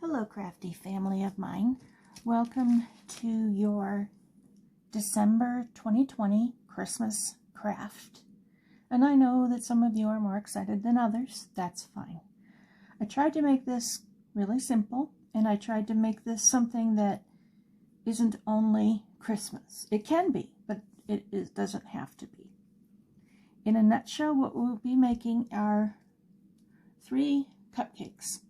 Hello, crafty family of mine. Welcome to your December 2020 Christmas craft. And I know that some of you are more excited than others. That's fine. I tried to make this really simple, and I tried to make this something that isn't only Christmas. It can be, but it doesn't have to be. In a nutshell, what we'll be making are 3 cupcakes.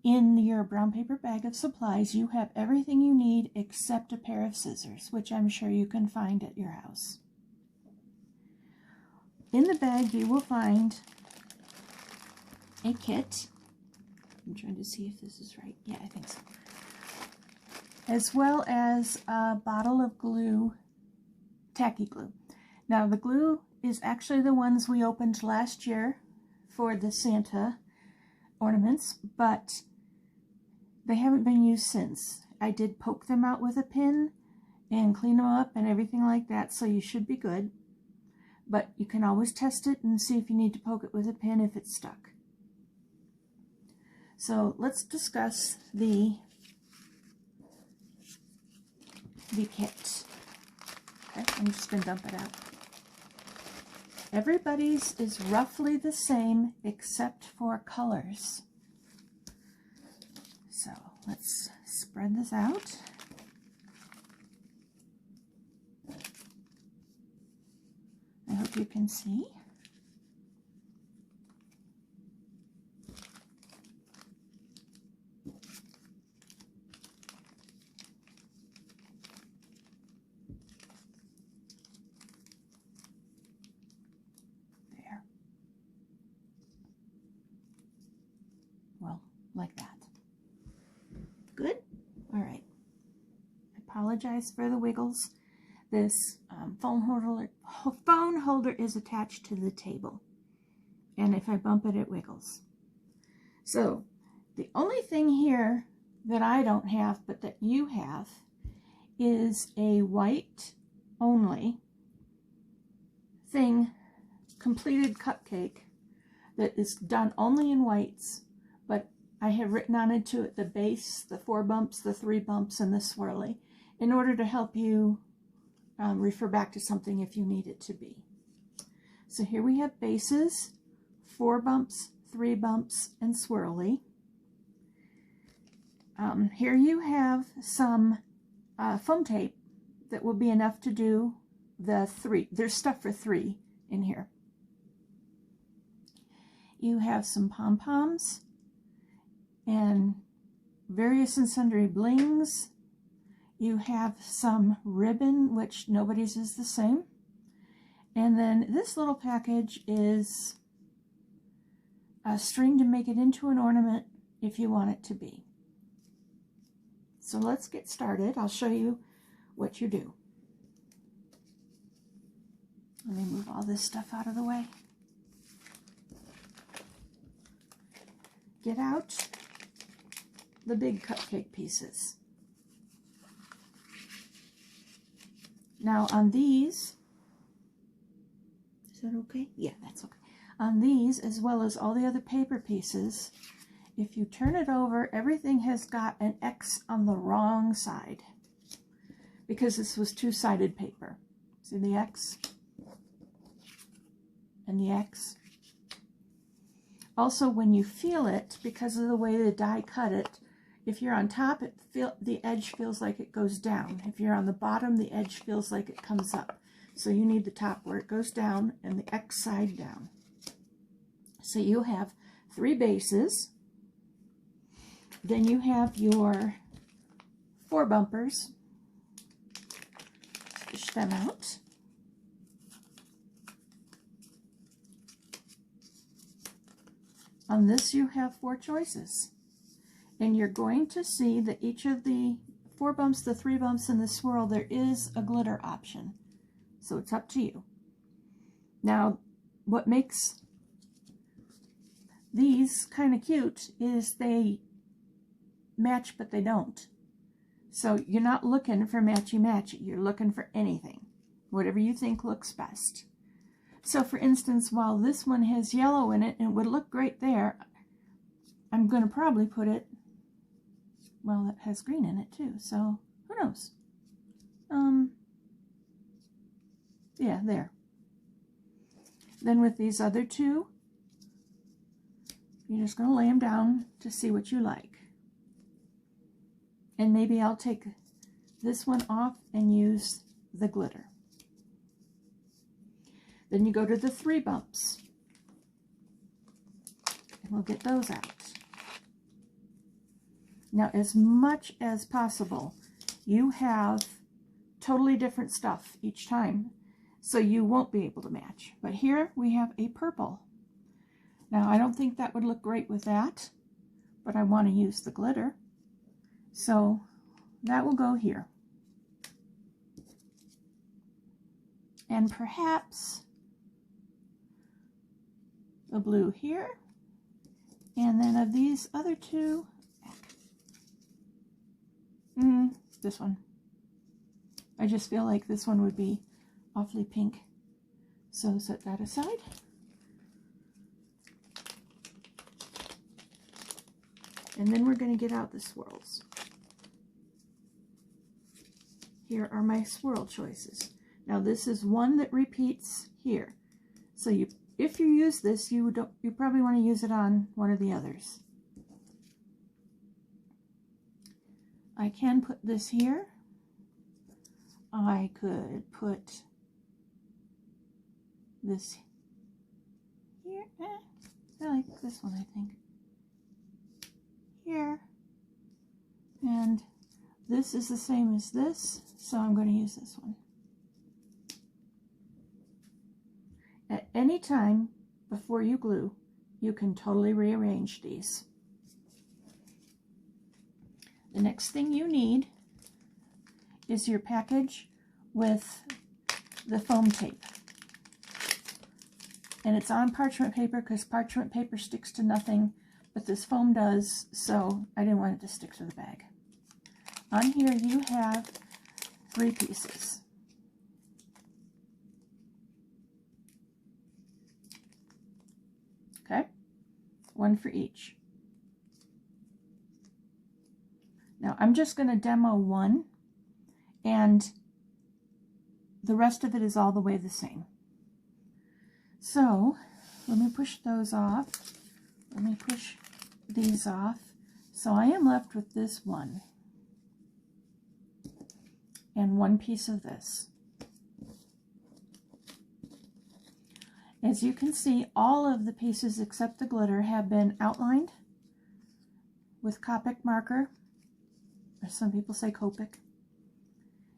In your brown paper bag of supplies, you have everything you need except a pair of scissors, which I'm sure you can find at your house. In the bag, you will find a kit. I'm trying to see if this is right. Yeah, I think so. As well as a bottle of glue, tacky glue. Now, the glue is actually the ones we opened last year for the Santa ornaments, but they haven't been used since. I did poke them out with a pin and clean them up and everything like that, so you should be good. But you can always test it and see if you need to poke it with a pin if it's stuck. So let's discuss the kit. Okay, I'm just going to dump it out. Everybody's is roughly the same except for colors. So let's spread this out. I hope you can see. There. Well, like that. Good? All right. I apologize for the wiggles. This phone holder is attached to the table. And if I bump it, it wiggles. So, the only thing here that I don't have, but that you have, is a white only thing, completed cupcake, that is done only in whites, but I have written on it to it the base, the 4 bumps, the 3 bumps, and the swirly, in order to help you refer back to something if you need it to be. So here we have bases, 4 bumps, 3 bumps, and swirly. Here you have some foam tape that will be enough to do the 3. There's stuff for 3 in here. You have some pom-poms and various and sundry blings. You have some ribbon, which nobody's is the same. And then this little package is a string to make it into an ornament if you want it to be. So let's get started. I'll show you what you do. Let me move all this stuff out of the way. Get out the big cupcake pieces. Now on these, is that okay? Yeah, that's okay. On these, as well as all the other paper pieces, if you turn it over, everything has got an X on the wrong side, because this was 2-sided paper. See the X and the X? Also, when you feel it, because of the way the die cut it, if you're on top, the edge feels like it goes down. If you're on the bottom, the edge feels like it comes up. So you need the top where it goes down and the X side down. So you have 3 bases. Then you have your 4 bumpers. Fish them out. On this you have 4 choices. And you're going to see that each of the 4 bumps, the 3 bumps, and the swirl, there is a glitter option. So it's up to you. Now, what makes these kind of cute is they match, but they don't. So you're not looking for matchy-matchy. You're looking for anything, whatever you think looks best. So for instance, while this one has yellow in it and it would look great there, I'm going to probably put it, well, that has green in it too, so who knows? Yeah, there. Then with these other two, you're just going to lay them down to see what you like. And maybe I'll take this one off and use the glitter. Then you go to the 3 bumps. And we'll get those out. Now, as much as possible, you have totally different stuff each time, so you won't be able to match. But here we have a purple. Now, I don't think that would look great with that, but I want to use the glitter. So that will go here. And perhaps the blue here. And then of these other two, this one. I just feel like this one would be awfully pink. So set that aside. And then we're going to get out the swirls. Here are my swirl choices. Now this is one that repeats here. So if you use this, you probably want to use it on one of the others. I can put this here. I could put this here. I like this one, I think. Here. And this is the same as this, so I'm going to use this one. At any time before you glue, you can totally rearrange these. The next thing you need is your package with the foam tape. And it's on parchment paper because parchment paper sticks to nothing, but this foam does, so I didn't want it to stick to the bag. On here you have 3 pieces. Okay, 1 for each. Now I'm just going to demo one, and the rest of it is all the way the same. So let me push those off. Let me push these off. So I am left with this one and 1 piece of this. As you can see, all of the pieces except the glitter have been outlined with Copic marker, or some people say Copic,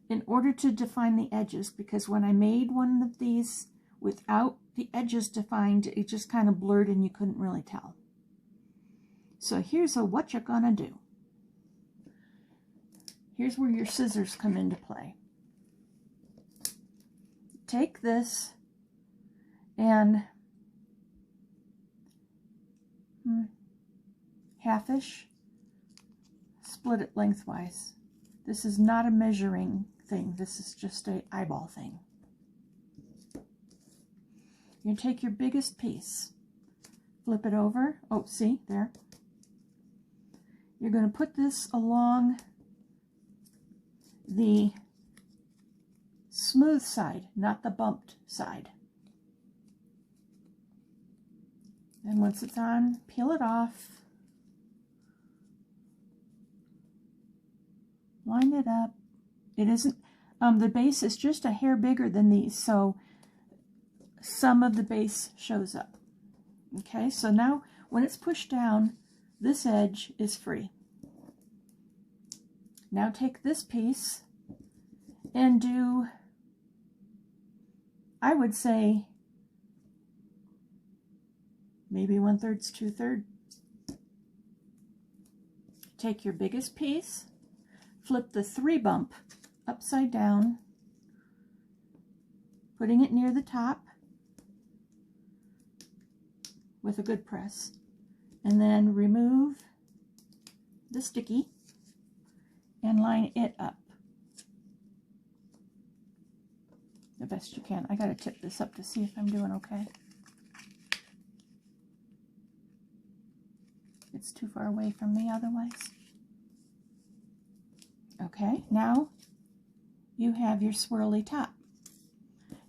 in order to define the edges, because when I made one of these without the edges defined, it just kind of blurred and you couldn't really tell. So here's what you're gonna do. Here's where your scissors come into play. Take this and half-ish, split it lengthwise. This is not a measuring thing. This is just an eyeball thing. You take your biggest piece, flip it over. Oh, see, there. You're going to put this along the smooth side, not the bumped side. And once it's on, peel it off. Line it up. It isn't, the base is just a hair bigger than these, so some of the base shows up. Okay, so now when it's pushed down, this edge is free. Now take this piece and do, I would say, maybe 1/3 to 2/3. Take your biggest piece, flip the 3 bump upside down, putting it near the top with a good press, and then remove the sticky and line it up the best you can. I gotta tip this up to see if I'm doing okay. It's too far away from me otherwise. Okay, now you have your swirly top.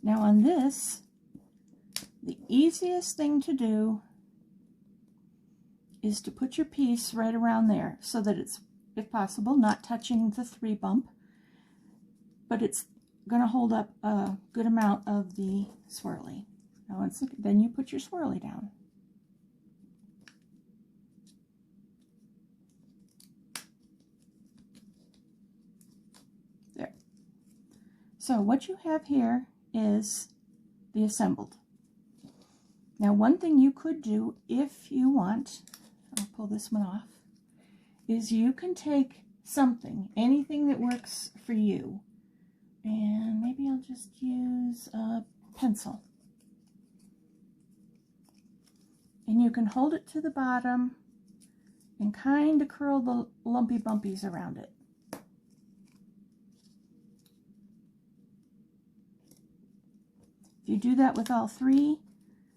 Now on this, the easiest thing to do is to put your piece right around there so that it's, if possible, not touching the 3 bump, but it's going to hold up a good amount of the swirly. Now then you put your swirly down. There. So what you have here is the assembled. Now one thing you could do if you want, I'll pull this one off, is you can take something, anything that works for you, and maybe I'll just use a pencil. And you can hold it to the bottom and kind of curl the lumpy bumpies around it. If you do that with all 3,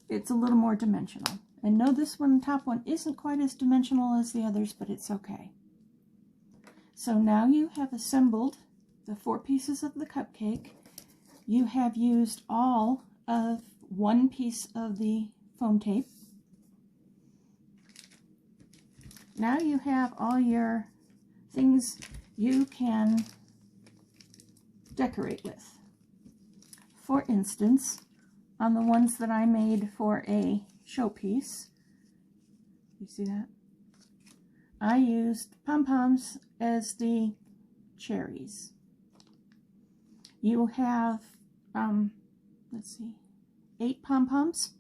it's a little more dimensional. And no, this one, top one, isn't quite as dimensional as the others, but it's okay. So now you have assembled the 4 pieces of the cupcake. You have used all of 1 piece of the foam tape. Now you have all your things you can decorate with. For instance, on the ones that I made for a showpiece, you see that? I used pom-poms as the cherries. You have, let's see, 8 pom-poms.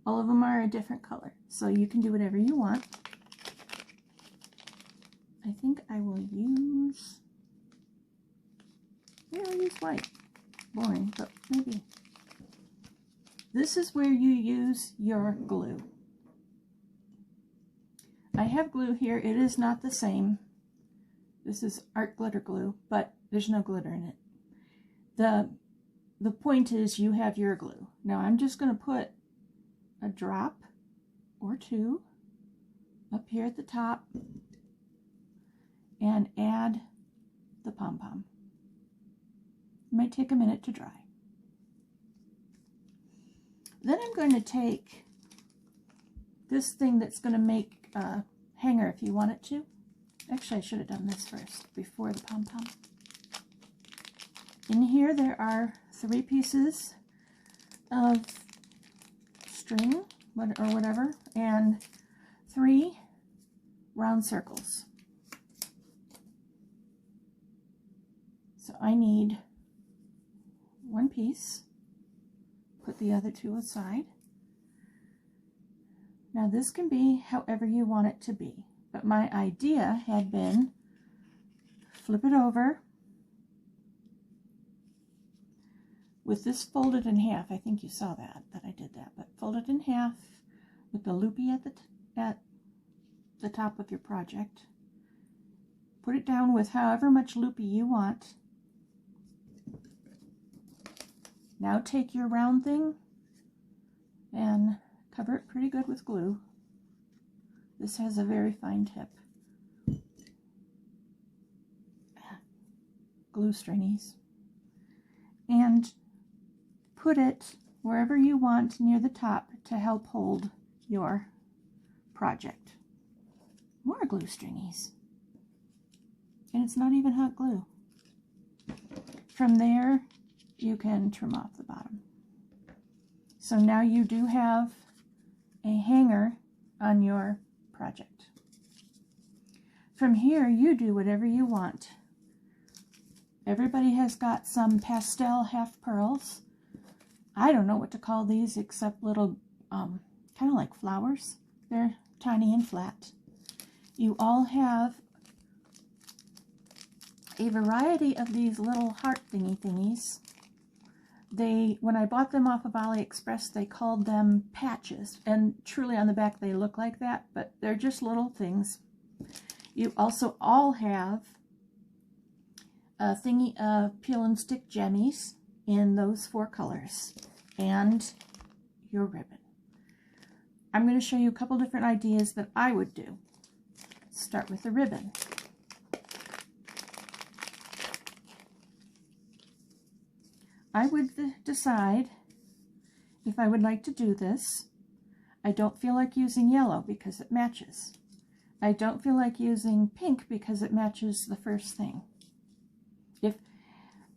All of them are a different color, so you can do whatever you want. I think I will use, yeah, I'll use white. Boring, but maybe. This is where you use your glue. I have glue here. It is not the same. This is art glitter glue, but there's no glitter in it. The point is you have your glue. Now I'm just going to put a drop or 2 up here at the top and add the pom-pom. It might take a minute to dry. Then I'm going to take this thing that's going to make a hanger if you want it to. Actually, I should have done this first before the pom-pom. In here there are 3 pieces of string or whatever, and 3 round circles. So I need 1 piece, put the other 2 aside. Now this can be however you want it to be, but my idea had been flip it over with this folded in half. I think you saw that I did that, but fold it in half with the loopy at the top of your project. Put it down with however much loopy you want. Now take your round thing and cover it pretty good with glue. This has a very fine tip. Glue stringies. And put it wherever you want near the top to help hold your project. More glue stringies. And it's not even hot glue. From there, you can trim off the bottom. So now you do have a hanger on your project. From here, you do whatever you want. Everybody has got some pastel half pearls. I don't know what to call these except little, kind of like flowers. They're tiny and flat. You all have a variety of these little heart thingies. When I bought them off of AliExpress, they called them patches, and truly on the back they look like that, but they're just little things. You also all have a thingy of peel and stick jemmies in those 4 colors, and your ribbon. I'm going to show you a couple different ideas that I would do. Start with the ribbon. I would decide if I would like to do this. I don't feel like using yellow because it matches. I don't feel like using pink because it matches the first thing.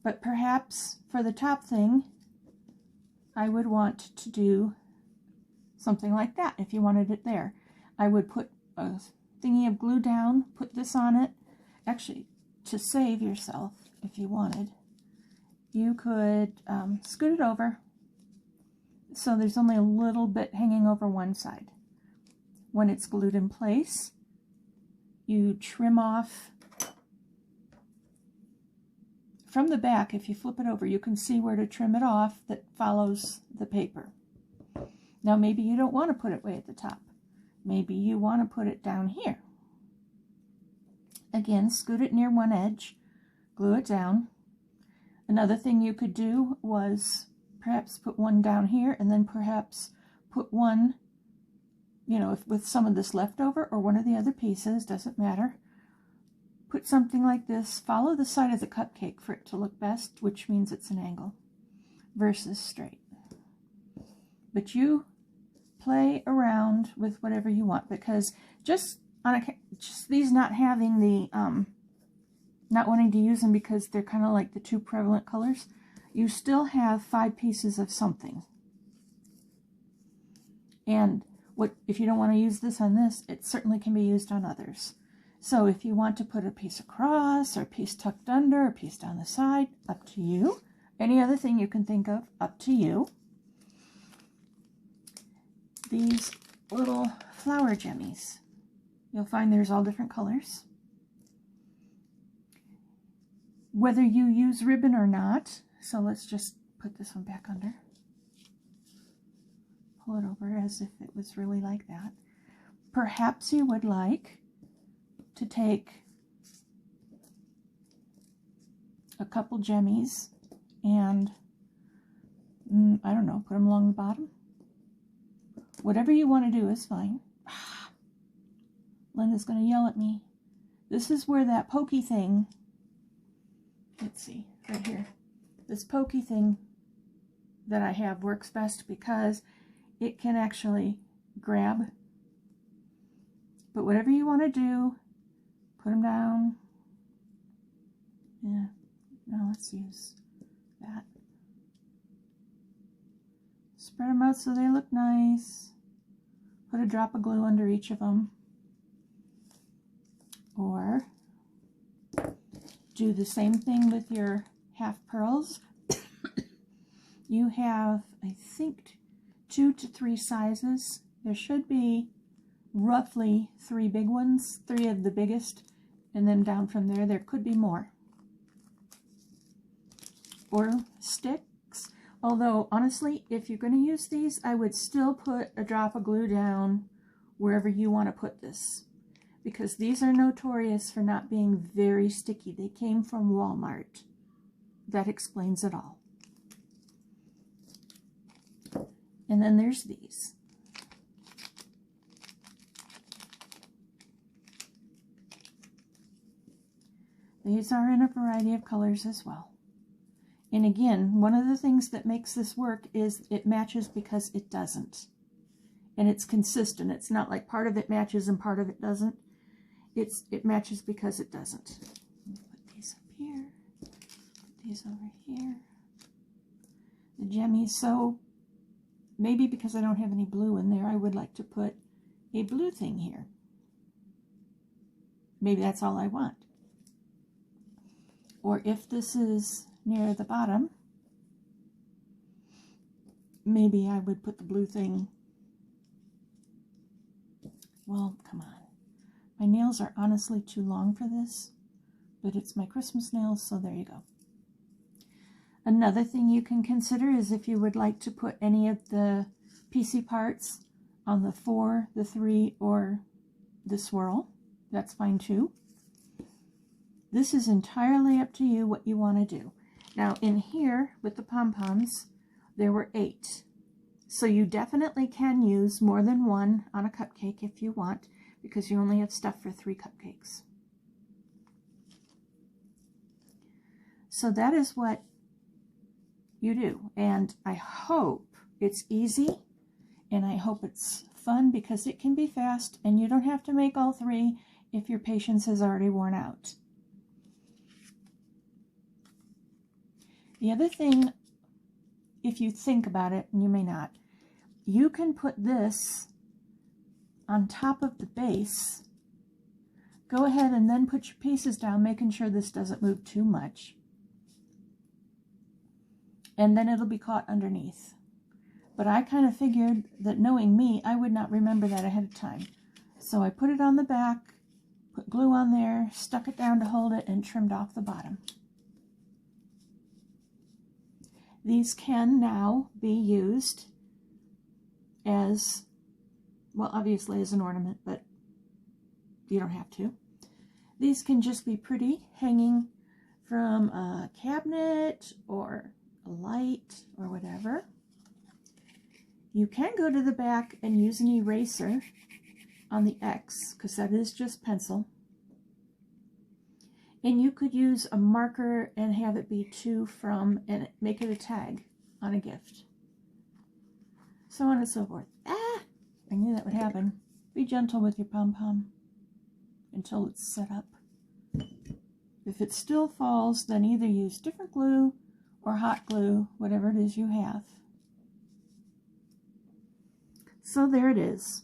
But perhaps for the top thing, I would want to do something like that if you wanted it there. I would put a thingy of glue down, put this on it. Actually, to save yourself, if you wanted, you could scoot it over so there's only a little bit hanging over one side. When it's glued in place, you trim off from the back. If you flip it over, you can see where to trim it off that follows the paper. Now maybe you don't want to put it way at the top. Maybe you want to put it down here. Again, scoot it near one edge, glue it down. Another thing you could do was perhaps put one down here and then perhaps put one, you know, with some of this left over or one of the other pieces, doesn't matter. Put something like this, follow the side of the cupcake for it to look best, which means it's an angle versus straight. But you play around with whatever you want, because just these not having the, not wanting to use them because they're kind of like the two prevalent colors, you still have 5 pieces of something. And if you don't want to use this on this, it certainly can be used on others. So if you want to put a piece across, or a piece tucked under, or a piece down the side, up to you. Any other thing you can think of, up to you. These little flower jemmies. You'll find there's all different colors. Whether you use ribbon or not, so let's just put this one back under. Pull it over as if it was really like that. Perhaps you would like to take a couple jemmies and, I don't know, put them along the bottom. Whatever you want to do is fine. Linda's going to yell at me. This is where that pokey thing, let's see, right here. This pokey thing that I have works best because it can actually grab. But whatever you want to do, put them down. Yeah, now let's use that. Spread them out so they look nice. Put a drop of glue under each of them. Or do the same thing with your half pearls. You have, I think, 2 to 3 sizes. There should be roughly 3 big ones, 3 of the biggest, and then down from there, there could be more. Or sticks. Although, honestly, if you're going to use these, I would still put a drop of glue down wherever you want to put this. Because these are notorious for not being very sticky. They came from Walmart. That explains it all. And then there's these. These are in a variety of colors as well. And again, one of the things that makes this work is it matches because it doesn't. And it's consistent. It's not like part of it matches and part of it doesn't. It matches because it doesn't. Put these up here. Put these over here. The jemmies. So maybe because I don't have any blue in there, I would like to put a blue thing here. Maybe that's all I want. Or if this is near the bottom, maybe I would put the blue thing. Well, come on. My nails are honestly too long for this, but it's my Christmas nails, so there you go. Another thing you can consider is if you would like to put any of the piecey parts on the 4, the 3, or the swirl. That's fine too. This is entirely up to you what you want to do. Now in here with the pom-poms, there were 8. So you definitely can use more than one on a cupcake if you want, because you only have stuff for 3 cupcakes. So that is what you do, and I hope it's easy, and I hope it's fun, because it can be fast, and you don't have to make all 3 if your patience has already worn out. The other thing, if you think about it, and you may not, you can put this on top of the base. Go ahead and then put your pieces down, making sure this doesn't move too much. And then it'll be caught underneath. But I kind of figured that, knowing me, I would not remember that ahead of time. So I put it on the back, put glue on there, stuck it down to hold it, and trimmed off the bottom. These can now be used as, well, obviously as an ornament, but you don't have to. These can just be pretty, hanging from a cabinet or a light or whatever. You can go to the back and use an eraser on the X, because that is just pencil. And you could use a marker and have it be to, from, and make it a tag on a gift. So on and so forth. Ah! I knew that would happen. Be gentle with your pom-pom until it's set up. If it still falls, then either use different glue or hot glue, whatever it is you have. So there it is.